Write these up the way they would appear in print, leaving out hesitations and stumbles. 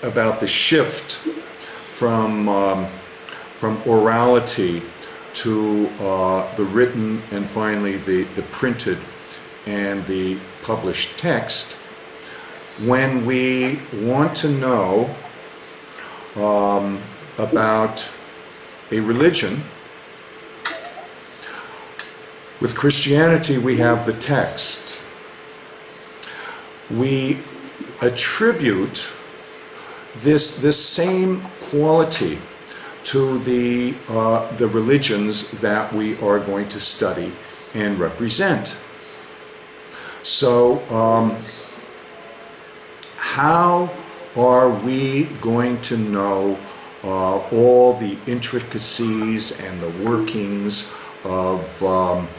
about the shift from orality to the written and finally the printed and the published text, when we want to know about a religion. With Christianity, we have the text. We attribute this same quality to the religions that we are going to study and represent. So, how are we going to know all the intricacies and the workings of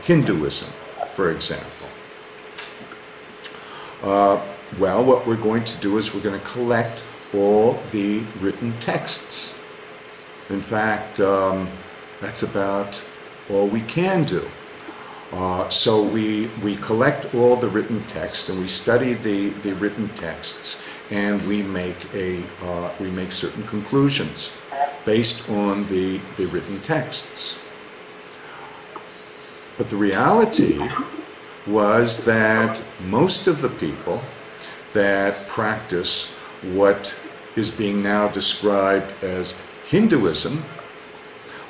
Hinduism, for example? Well, what we're going to do is we're going to collect all the written texts. In fact, that's about all we can do. So we collect all the written texts and we study the written texts, and we make certain conclusions based on the written texts. But the reality was that most of the people that practice what is being now described as Hinduism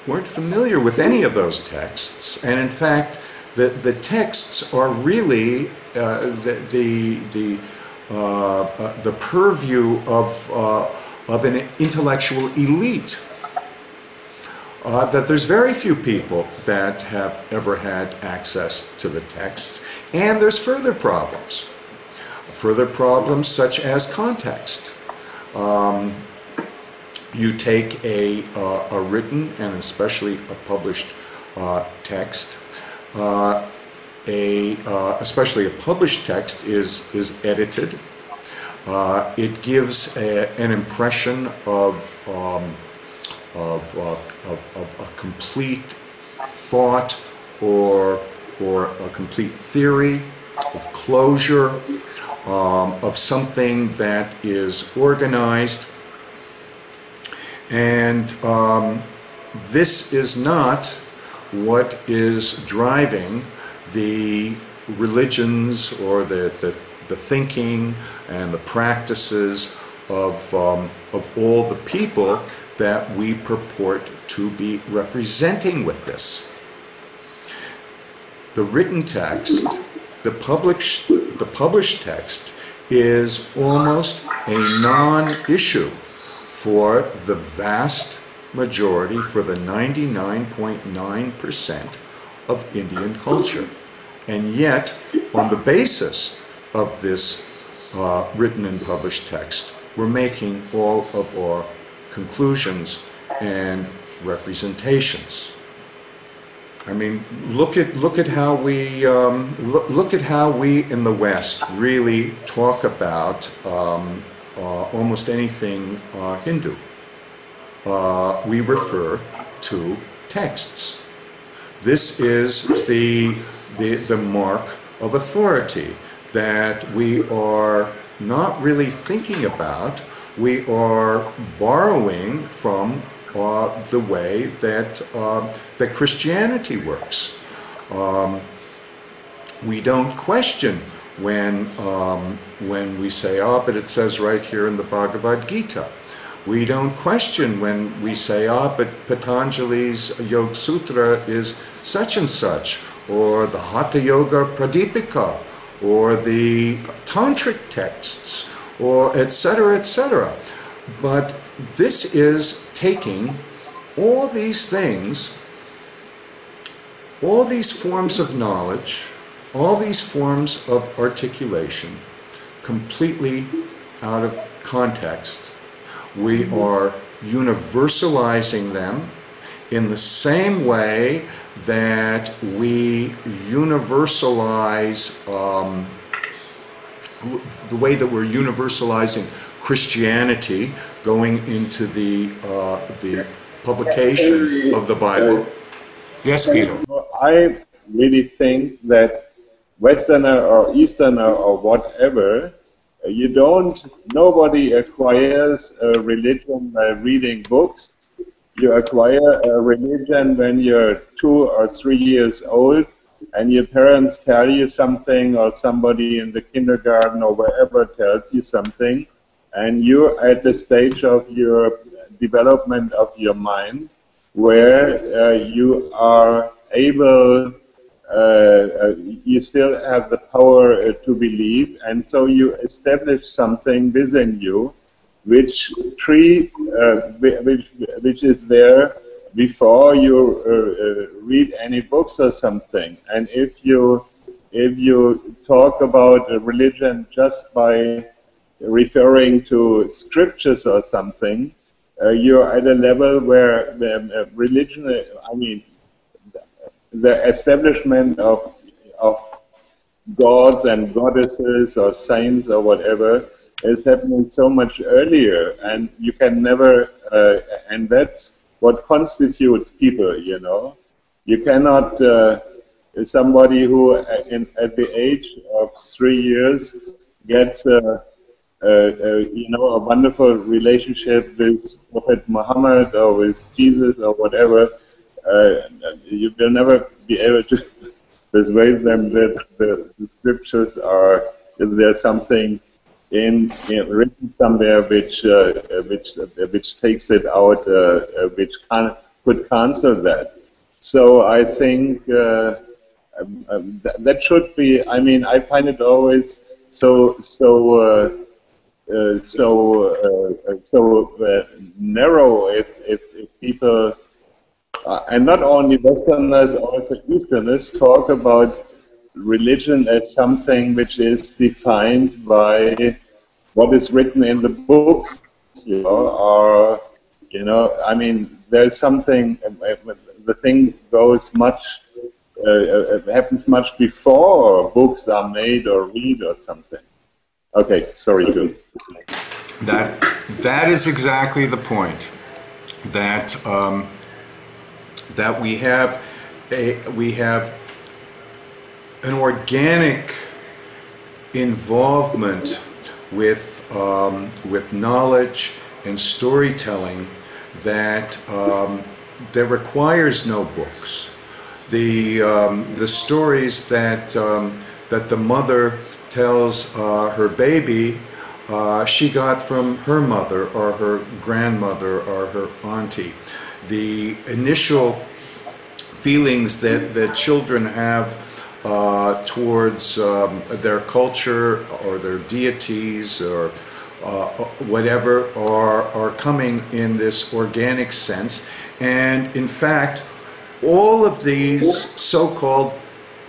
weren't familiar with any of those texts, and in fact the texts are really the purview of an intellectual elite. That there's very few people that have ever had access to the texts, and there's further problems. Further problems such as context. You take a written and especially a published text. Especially a published text is edited. It gives an impression of a complete thought or a complete theory, of closure, of something that is organized. And this is not what is driving the religions or the thinking and the practices of all the people that we purport to be representing with this. The written text, the published text, is almost a non-issue for the vast majority, for the 99.9% of Indian culture. And yet, on the basis of this written and published text, we're making all of our conclusions and representations. I mean, look at how we in the West really talk about almost anything Hindu. We refer to texts. This is the mark of authority that we are not really thinking about. We are borrowing from the way that Christianity works. We don't question when we say, "Oh, but it says right here in the Bhagavad Gita." We don't question when we say, "Ah, but Patanjali's Yoga Sutra is such and such," or the Hatha Yoga Pradipika, or the Tantric texts, or etc., etc. But this is taking all these things, all these forms of knowledge, all these forms of articulation, completely out of context. We are universalizing them in the same way that we universalize, the way that we're universalizing Christianity, going into the publication of the Bible. Yes, Peter? I really think that Westerner or Easterner or whatever You don't, nobody acquires a religion by reading books. You acquire a religion when you're 2 or 3 years old and your parents tell you something, or somebody in the kindergarten or wherever tells you something, and you're at the stage of your development of your mind where you are able, you still have the power to believe, and so you establish something within you which which is there before you read any books or something. And if you talk about a religion just by referring to scriptures or something, you're at a level where the religion, I mean, the establishment of gods and goddesses or saints or whatever is happening so much earlier, and you can never, and that's what constitutes people, you know. You cannot, somebody who at the age of 3 years gets you know, a wonderful relationship with Prophet Muhammad or with Jesus or whatever, you will never be able to persuade them that the scriptures are, there's something written somewhere which takes it out, which could cancel that. So I think that should be. I mean, I find it always so narrow if people. And not only Westerners, also Easterners talk about religion as something which is defined by what is written in the books, you know, or, you know, I mean, there's something, the thing goes much, happens much before books are made or read or something. Okay, sorry, June. That is exactly the point. That that we have an organic involvement with knowledge and storytelling that that requires no books. The stories that that the mother tells her baby, she got from her mother or her grandmother or her auntie. The initial feelings that children have towards their culture or their deities or whatever are coming in this organic sense. And in fact, all of these so-called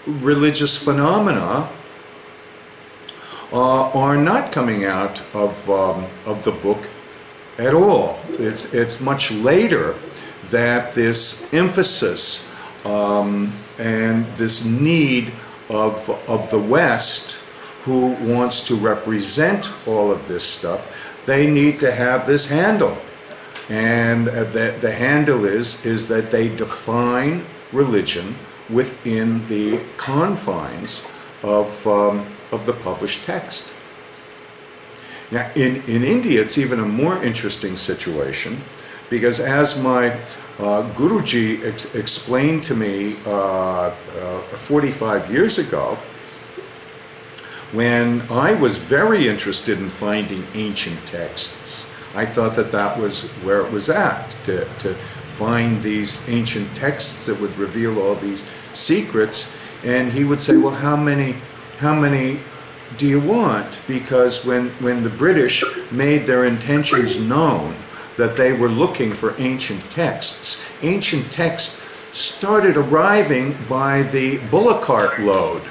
religious phenomena are not coming out of the book at all. It's much later that this emphasis and this need of the West, who wants to represent all of this stuff, they need to have this handle. And the handle is that they define religion within the confines of the published text. Now, in India, it's even a more interesting situation, because as my Guruji explained to me 45 years ago, when I was very interested in finding ancient texts, I thought that that was where it was at, to find these ancient texts that would reveal all these secrets. And he would say, well, how many do you want? Because when the British made their intentions known that they were looking for ancient texts started arriving by the bullock cart load,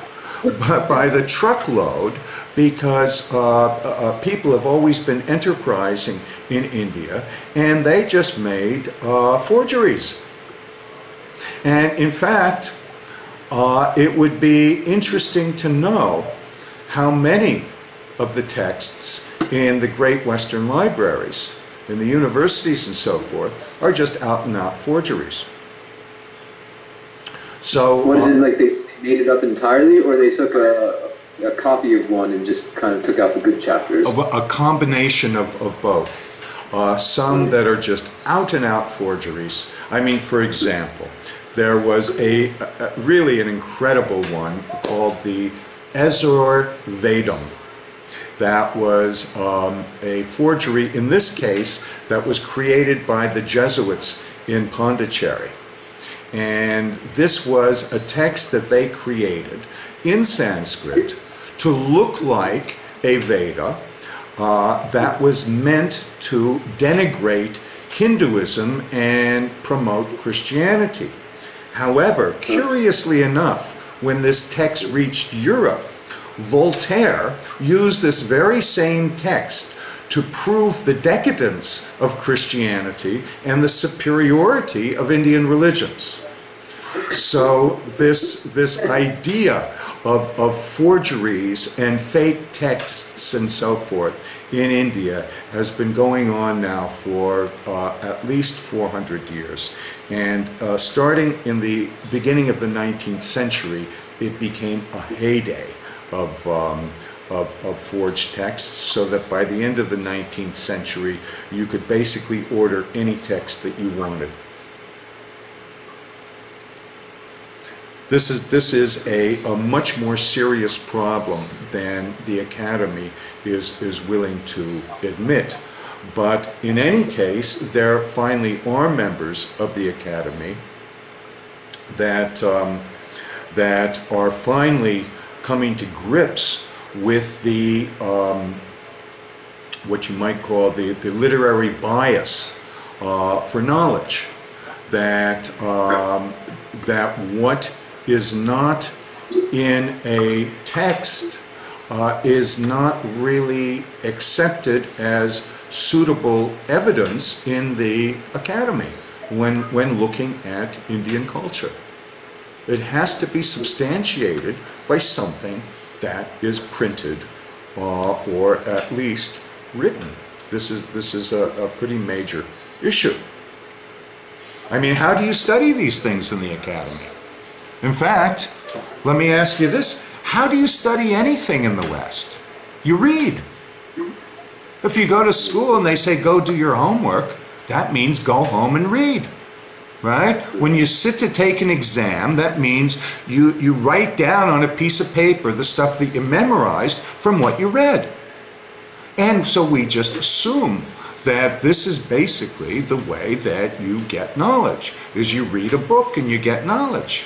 by the truckload, because people have always been enterprising in India, and they just made forgeries. And in fact, it would be interesting to know how many of the texts in the great Western libraries, in the universities and so forth, are just out and out forgeries. So what is it, like they made it up entirely, or they took a copy of one and just kind of took out the good chapters? A combination of both. Some that are just out and out forgeries. I mean, for example, there was really an incredible one called the Ezor Vedam. That was a forgery, in this case, that was created by the Jesuits in Pondicherry. And this was a text that they created in Sanskrit to look like a Veda that was meant to denigrate Hinduism and promote Christianity. However, curiously enough, when this text reached Europe, Voltaire used this very same text to prove the decadence of Christianity and the superiority of Indian religions. So this idea of forgeries and fake texts and so forth in India has been going on now for at least 400 years. And starting in the beginning of the 19th century, it became a heyday of forged texts, so that by the end of the 19th century, you could basically order any text that you wanted. This is a much more serious problem than the Academy is willing to admit. But in any case, there finally are members of the Academy that are finally coming to grips with the what you might call the literary bias for knowledge, that what is not in a text is not really accepted as suitable evidence in the Academy when looking at Indian culture. It has to be substantiated by something that is printed or at least written. This is a pretty major issue. I mean, how do you study these things in the Academy? In fact, let me ask you this. How do you study anything in the West? You read. If you go to school and they say, go do your homework, that means go home and read, right? When you sit to take an exam, that means you write down on a piece of paper the stuff that you memorized from what you read. And so we just assume that this is basically the way that you get knowledge, is you read a book and you get knowledge.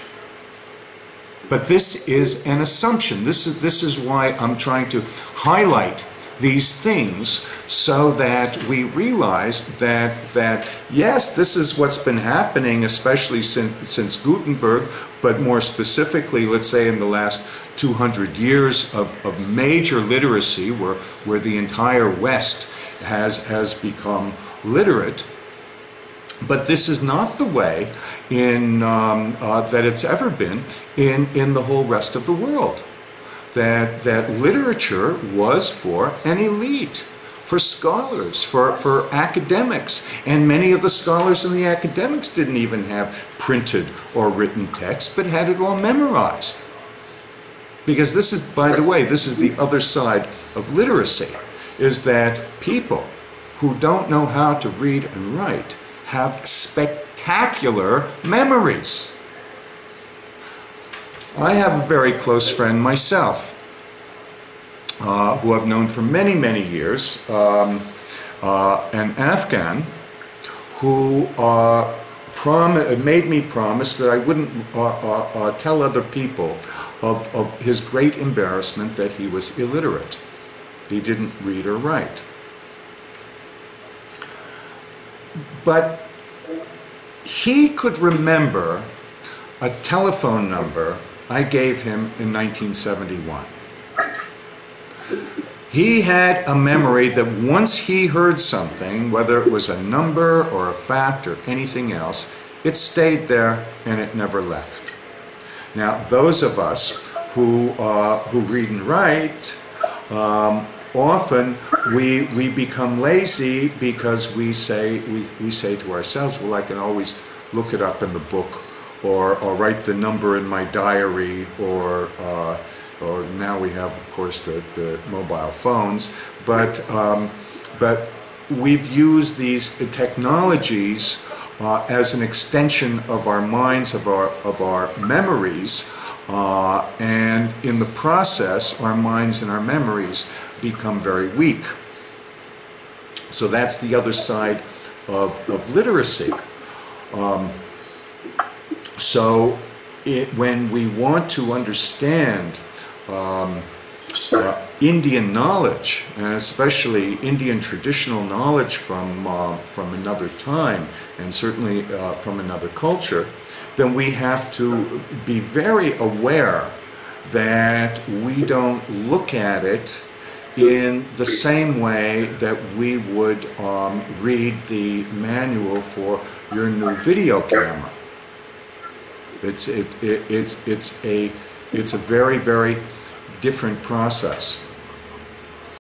But this is an assumption. This is why I'm trying to highlight these things, so that we realize that yes, this is what's been happening, especially since Gutenberg, but more specifically, let's say in the last 200 years of major literacy, where the entire West has become literate. But this is not the way that it's ever been in the whole rest of the world. That literature was for an elite, for scholars, for academics. And many of the scholars and the academics didn't even have printed or written text, but had it all memorized. Because this is, by the way, this is the other side of literacy, is that people who don't know how to read and write have spectacular memories. I have a very close friend myself, who I've known for many, many years, an Afghan who made me promise that I wouldn't tell other people of his great embarrassment that he was illiterate. He didn't read or write. But he could remember a telephone number I gave him in 1971. He had a memory that once he heard something, whether it was a number or a fact or anything else, it stayed there and it never left. Now, those of us who read and write, often we become lazy because we say to ourselves, well, I can always look it up in the book, or write the number in my diary, or or now we have, of course, the mobile phones, but we've used these technologies as an extension of our minds, of our memories, and in the process, our minds and our memories become very weak. So that's the other side of literacy. When we want to understand Indian knowledge, and especially Indian traditional knowledge from another time, and certainly from another culture, then we have to be very aware that we don't look at it in the same way that we would read the manual for your new video camera. It's a very, very different process.